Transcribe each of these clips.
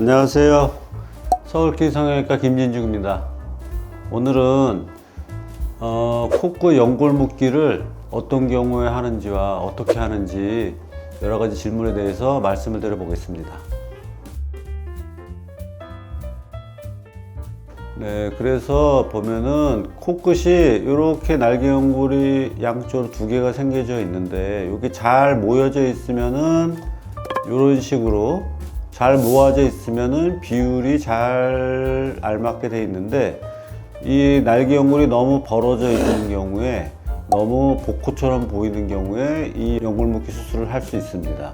안녕하세요. 서울키 성형외과 김진중입니다. 오늘은 콧구 연골 묶기를 어떤 경우에 하는지와 어떻게 하는지 여러 가지 질문에 대해서 말씀을 드려보겠습니다. 네, 그래서 보면은 코끝이 이렇게 날개 연골이 양쪽으로 두 개가 생겨져 있는데 여기 잘 모여져 있으면은 이런 식으로 잘 모아져 있으면은 비율이 잘 알맞게 돼 있는데 이 날개 연골이 너무 벌어져 있는 경우에 너무 복코처럼 보이는 경우에 이 연골 묶기 수술을 할 수 있습니다.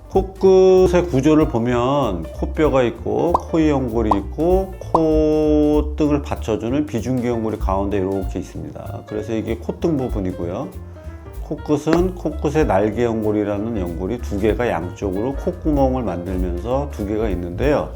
코끝의 구조를 보면 코뼈가 있고 코의 연골이 있고 콧등을 받쳐주는 비중기 연골이 가운데 이렇게 있습니다. 그래서 이게 콧등 부분이고요. 코끝은 코끝의 날개 연골이라는 연골이 두 개가 양쪽으로 콧구멍을 만들면서 두 개가 있는데요.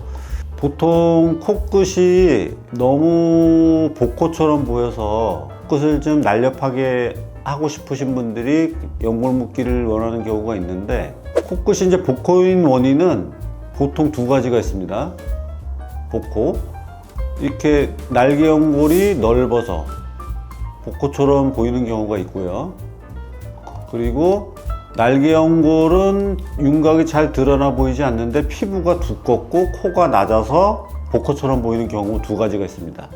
보통 코끝이 너무 복코처럼 보여서 코끝을 좀 날렵하게 하고 싶으신 분들이 연골 묶기를 원하는 경우가 있는데, 코끝이 이제 복코인 원인은 보통 두 가지가 있습니다. 복코, 이렇게 날개 연골이 넓어서 복코처럼 보이는 경우가 있고요. 그리고 날개 연골은 윤곽이 잘 드러나 보이지 않는데 피부가 두껍고 코가 낮아서 복코처럼 보이는 경우 두 가지가 있습니다.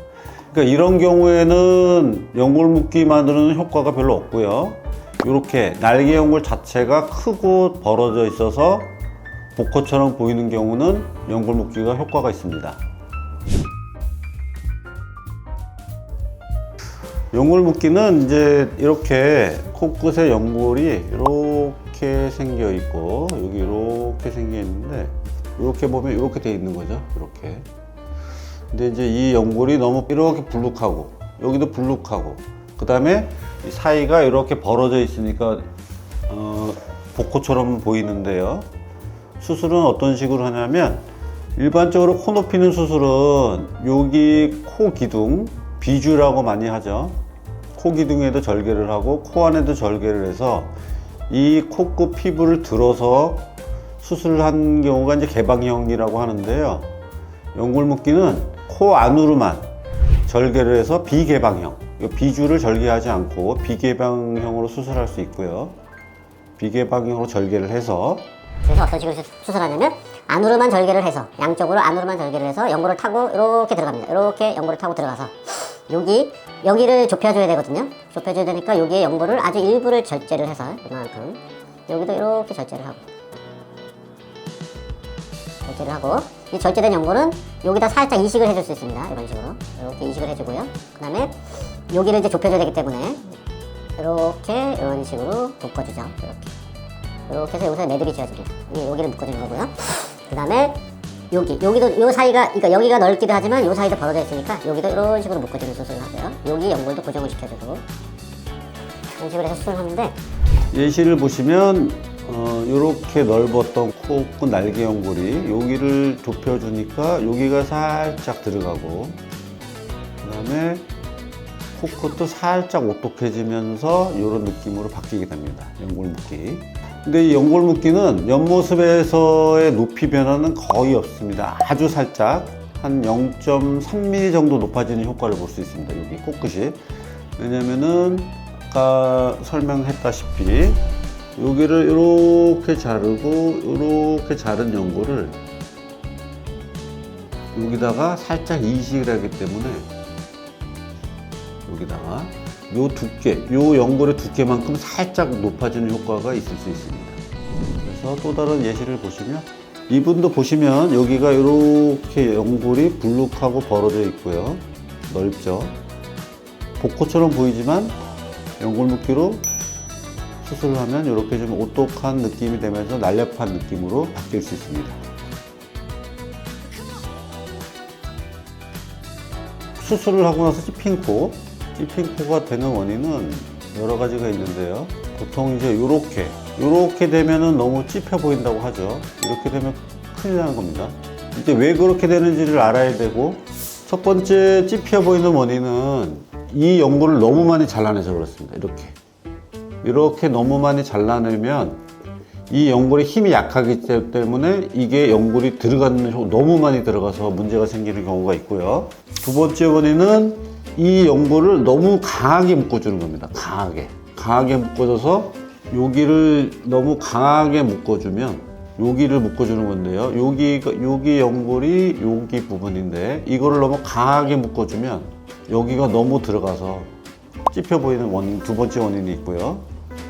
그러니까 이런 경우에는 연골 묶기만으로는 효과가 별로 없고요. 이렇게 날개 연골 자체가 크고 벌어져 있어서 복코처럼 보이는 경우는 연골 묶기가 효과가 있습니다. 연골 묶기는 이제 이렇게 코끝에 연골이 이렇게 생겨 있고 여기 이렇게 생겨 있는데 이렇게 보면 이렇게 돼 있는 거죠. 이렇게. 근데 이제 이 연골이 너무 이렇게 불룩하고 여기도 불룩하고 그 다음에 이 사이가 이렇게 벌어져 있으니까 복코처럼 보이는데요. 수술은 어떤 식으로 하냐면 일반적으로 코 높이는 수술은 여기 코 기둥 비주라고 많이 하죠. 코 기둥에도 절개를 하고 코 안에도 절개를 해서 이 코끝 피부를 들어서 수술을 한 경우가 이제 개방형이라고 하는데요. 연골 묶기는 코 안으로만 절개를 해서 비개방형, 비주를 절개하지 않고 비개방형으로 수술할 수 있고요. 비개방형으로 절개를 해서, 그래서 어떤 식으로 수술하냐면 안으로만 절개를 해서 양쪽으로 안으로만 절개를 해서 연골을 타고 이렇게 들어갑니다. 이렇게 연골을 타고 들어가서 여기를 좁혀줘야 되거든요. 좁혀줘야 되니까 여기에 연골을 아주 일부를 절제를 해서 이만큼 여기도 이렇게 절제를 하고 이 절제된 연골은 여기다 살짝 이식을 해줄 수 있습니다. 이런 식으로 이렇게 이식을 해주고요. 그 다음에 여기를 이제 좁혀줘야 되기 때문에 이렇게 이런 식으로 묶어주죠. 이렇게 해서 여기서 매듭이 지어집니다. 여기를 묶어주는 거고요. 그 다음에 여기도 요 사이가, 그러니까 여기가 넓기도 하지만 요 사이도 벌어져 있으니까 여기도 이런 식으로 묶어주는 수술을 하고요. 여기 연골도 고정을 시켜주고 이런 식으로 해서 수술을 하는데, 예시를 보시면 이렇게 넓었던 코끝 날개 연골이 여기를 좁혀주니까 여기가 살짝 들어가고 그 다음에 코끝도 살짝 오똑해지면서 이런 느낌으로 바뀌게 됩니다. 연골 묶기. 근데 이 연골 묶기는 옆모습에서의 높이 변화는 거의 없습니다. 아주 살짝 한 0.3mm 정도 높아지는 효과를 볼 수 있습니다. 여기 코끝이. 왜냐면은 아까 설명했다시피 여기를 이렇게 자르고 이렇게 자른 연골을 여기다가 살짝 이식을 하기 때문에 여기다가 요 두께, 요 연골의 두께만큼 살짝 높아지는 효과가 있을 수 있습니다. 그래서 또 다른 예시를 보시면 이분도 보시면 여기가 이렇게 연골이 불룩하고 벌어져 있고요. 넓죠. 복코처럼 보이지만 연골 묶기로 수술을 하면 이렇게 좀 오똑한 느낌이 되면서 날렵한 느낌으로 바뀔 수 있습니다. 수술을 하고 나서 찝힌코가 되는 원인은 여러 가지가 있는데요. 보통 이제 요렇게 되면은 너무 찝혀 보인다고 하죠. 이렇게 되면 큰일 나는 겁니다. 이제 왜 그렇게 되는지를 알아야 되고, 첫 번째 찝혀 보이는 원인은 이 연골을 너무 많이 잘라내서 그렇습니다. 이렇게 너무 많이 잘라내면 이 연골의 힘이 약하기 때문에 이게 연골이 들어가는 너무 많이 들어가서 문제가 생기는 경우가 있고요. 두 번째 원인은 이 연골을 너무 강하게 묶어주는 겁니다. 강하게 묶어줘서 여기를 너무 강하게 묶어주면 여기를 묶어주는 건데요. 여기 연골이 여기 부분인데 이거를 너무 강하게 묶어주면 여기가 너무 들어가서 찝혀 보이는 원인, 두 번째 원인이 있고요.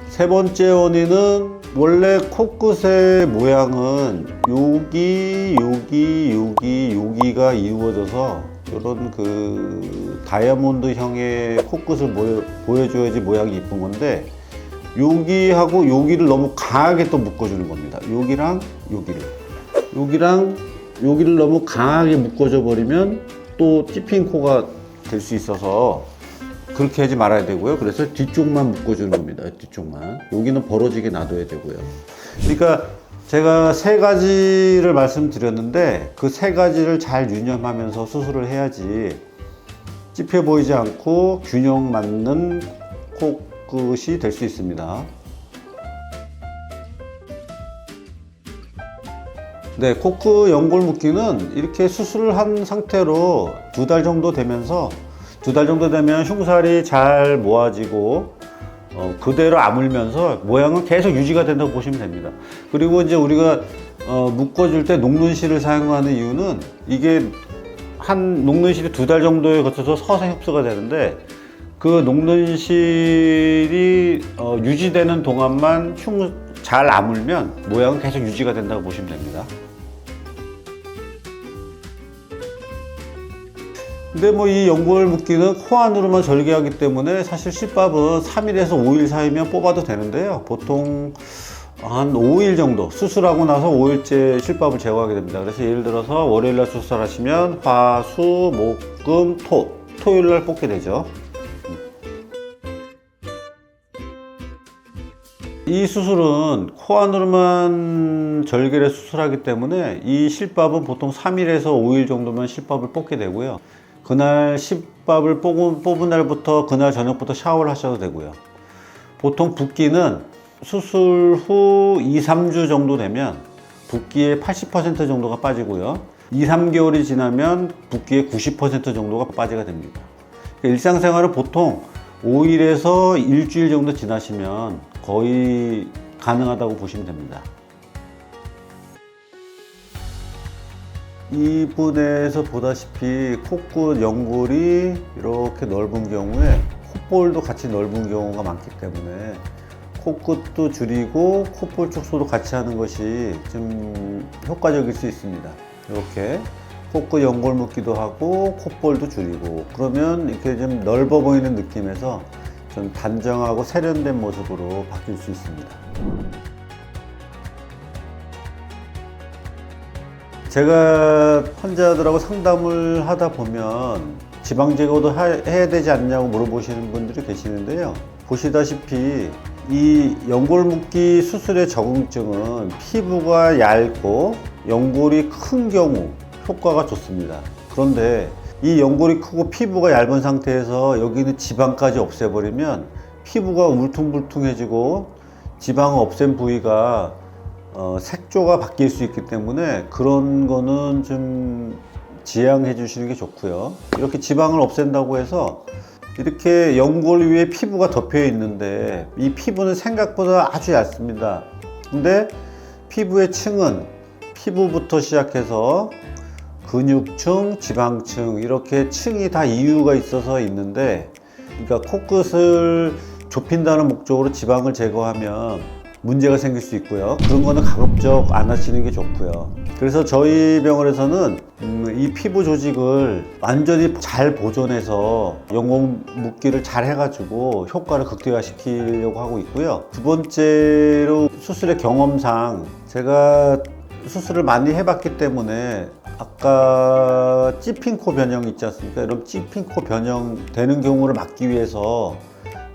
세 번째 원인은 원래 코끝의 모양은 여기가 이루어져서 이런 그 다이아몬드형의 코끝을 보여줘야지 모양이 이쁜 건데 여기하고 여기를 너무 강하게 또 묶어주는 겁니다. 여기랑 여기를 너무 강하게 묶어줘 버리면 또 찝힌 코가 될 수 있어서 그렇게 하지 말아야 되고요. 그래서 뒤쪽만 묶어주는 겁니다. 뒤쪽만. 여기는 벌어지게 놔둬야 되고요. 그러니까 제가 세 가지를 말씀드렸는데 그 세 가지를 잘 유념하면서 수술을 해야지 찝혀 보이지 않고 균형 맞는 코끝이 될 수 있습니다. 네, 코끝 연골 묶기는 이렇게 수술을 한 상태로 2달 정도 되면서 2달 정도 되면 흉살이 잘 모아지고 그대로 아물면서 모양은 계속 유지가 된다고 보시면 됩니다. 그리고 이제 우리가 묶어줄 때 녹는실을 사용하는 이유는 이게 녹는실이 2달 정도에 거쳐서 서서 흡수가 되는데 그 녹는실이 유지되는 동안만 잘 아물면 모양은 계속 유지가 된다고 보시면 됩니다. 근데 뭐 이 연골 묶기는 코 안으로만 절개하기 때문에 사실 실밥은 3일에서 5일 사이면 뽑아도 되는데요. 보통 한 5일 정도 수술하고 나서 5일째 실밥을 제거하게 됩니다. 그래서 예를 들어서 월요일날 수술하시면 화, 수, 목, 금, 토요일날 뽑게 되죠. 이 수술은 코 안으로만 절개를 수술하기 때문에 이 실밥은 보통 3일에서 5일 정도면 실밥을 뽑게 되고요. 그날 실밥을 뽑은 날부터 그날 저녁부터 샤워를 하셔도 되고요. 보통 붓기는 수술 후 2-3주 정도 되면 붓기의 80% 정도가 빠지고요. 2-3개월이 지나면 붓기의 90% 정도가 빠지게 됩니다. 일상생활은 보통 5일에서 일주일 정도 지나시면 거의 가능하다고 보시면 됩니다. 이분에서 보다시피 코끝 연골이 이렇게 넓은 경우에 콧볼도 같이 넓은 경우가 많기 때문에 코끝도 줄이고 콧볼 축소도 같이 하는 것이 좀 효과적일 수 있습니다. 이렇게 코끝 연골 묶기도 하고 콧볼도 줄이고 그러면 이렇게 좀 넓어 보이는 느낌에서 좀 단정하고 세련된 모습으로 바뀔 수 있습니다. 제가 환자들하고 상담을 하다 보면 지방 제거도 해야 되지 않냐고 물어보시는 분들이 계시는데요. 보시다시피 이 연골 묶기 수술의 적응증은 피부가 얇고 연골이 큰 경우 효과가 좋습니다. 그런데 이 연골이 크고 피부가 얇은 상태에서 여기 있는 지방까지 없애버리면 피부가 울퉁불퉁해지고 지방을 없앤 부위가 색조가 바뀔 수 있기 때문에 그런 거는 좀 지양해 주시는 게 좋고요. 이렇게 지방을 없앤다고 해서 이렇게 연골 위에 피부가 덮여 있는데 이 피부는 생각보다 아주 얇습니다. 근데 피부의 층은 피부부터 시작해서 근육층, 지방층 이렇게 층이 다 이유가 있어서 있는데 그러니까 코끝을 좁힌다는 목적으로 지방을 제거하면 문제가 생길 수 있고요. 그런 거는 가급적 안 하시는 게 좋고요. 그래서 저희 병원에서는 이 피부 조직을 완전히 잘 보존해서 연골 묶기를 잘 해가지고 효과를 극대화시키려고 하고 있고요. 두 번째로 수술의 경험상 제가 수술을 많이 해봤기 때문에 아까 찝힌 코 변형 있지 않습니까? 이런 찝힌 코 변형 되는 경우를 막기 위해서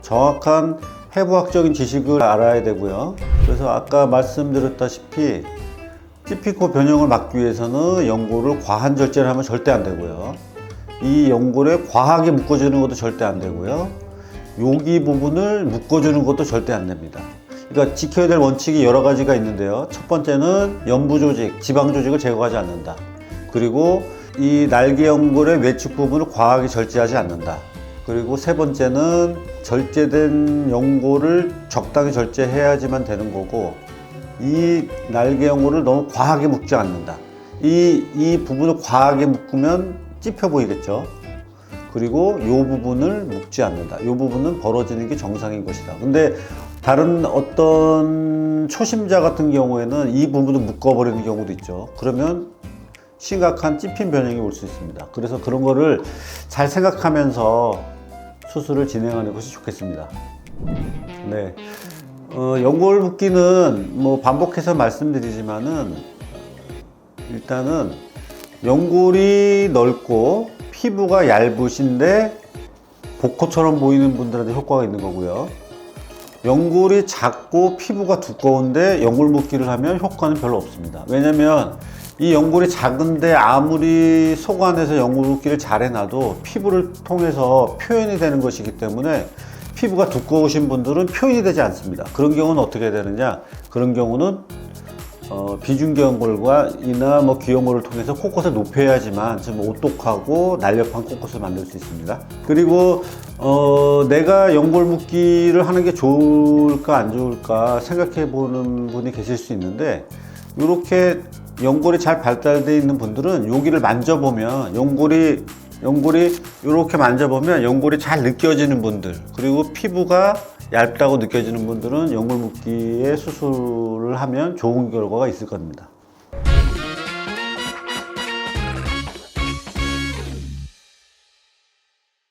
정확한 해부학적인 지식을 알아야 되고요. 그래서 아까 말씀드렸다시피 찝힌 코 변형을 막기 위해서는 연골을 과한 절제를 하면 절대 안 되고요. 이 연골에 과하게 묶어주는 것도 절대 안 되고요. 여기 부분을 묶어주는 것도 절대 안 됩니다. 그러니까 지켜야 될 원칙이 여러 가지가 있는데요. 첫 번째는 연부 조직, 지방 조직을 제거하지 않는다. 그리고 이 날개 연골의 외측 부분을 과하게 절제하지 않는다. 그리고 세 번째는 절제된 연골을 적당히 절제해야지만 되는 거고, 이 날개 연골을 너무 과하게 묶지 않는다. 이 부분을 과하게 묶으면 찝혀 보이겠죠. 그리고 이 부분을 묶지 않는다. 이 부분은 벌어지는 게 정상인 것이다. 근데 다른 어떤 초심자 같은 경우에는 이 부분을 묶어버리는 경우도 있죠. 그러면 심각한 찝힌 변형이 올 수 있습니다. 그래서 그런 거를 잘 생각하면서 수술을 진행하는 것이 좋겠습니다. 네. 연골 묶기는 뭐 반복해서 말씀드리지만은 일단은 연골이 넓고 피부가 얇으신데 복호처럼 보이는 분들한테 효과가 있는 거고요. 연골이 작고 피부가 두꺼운데 연골 묶기를 하면 효과는 별로 없습니다. 왜냐면 이 연골이 작은데 아무리 속 안에서 연골 묶기를 잘 해놔도 피부를 통해서 표현이 되는 것이기 때문에 피부가 두꺼우신 분들은 표현이 되지 않습니다. 그런 경우는 어떻게 되느냐? 그런 경우는 비중계 연골과 이나 뭐 귀연골을 통해서 코끝을 높여야지만 좀 오똑하고 날렵한 코끝을 만들 수 있습니다. 그리고 내가 연골 묶기를 하는 게 좋을까 안 좋을까 생각해 보는 분이 계실 수 있는데, 이렇게 연골이 잘 발달되어 있는 분들은 여기를 만져보면 연골이 이렇게 만져보면 연골이 잘 느껴지는 분들, 그리고 피부가 얇다고 느껴지는 분들은 연골 묶기의 수술을 하면 좋은 결과가 있을 겁니다.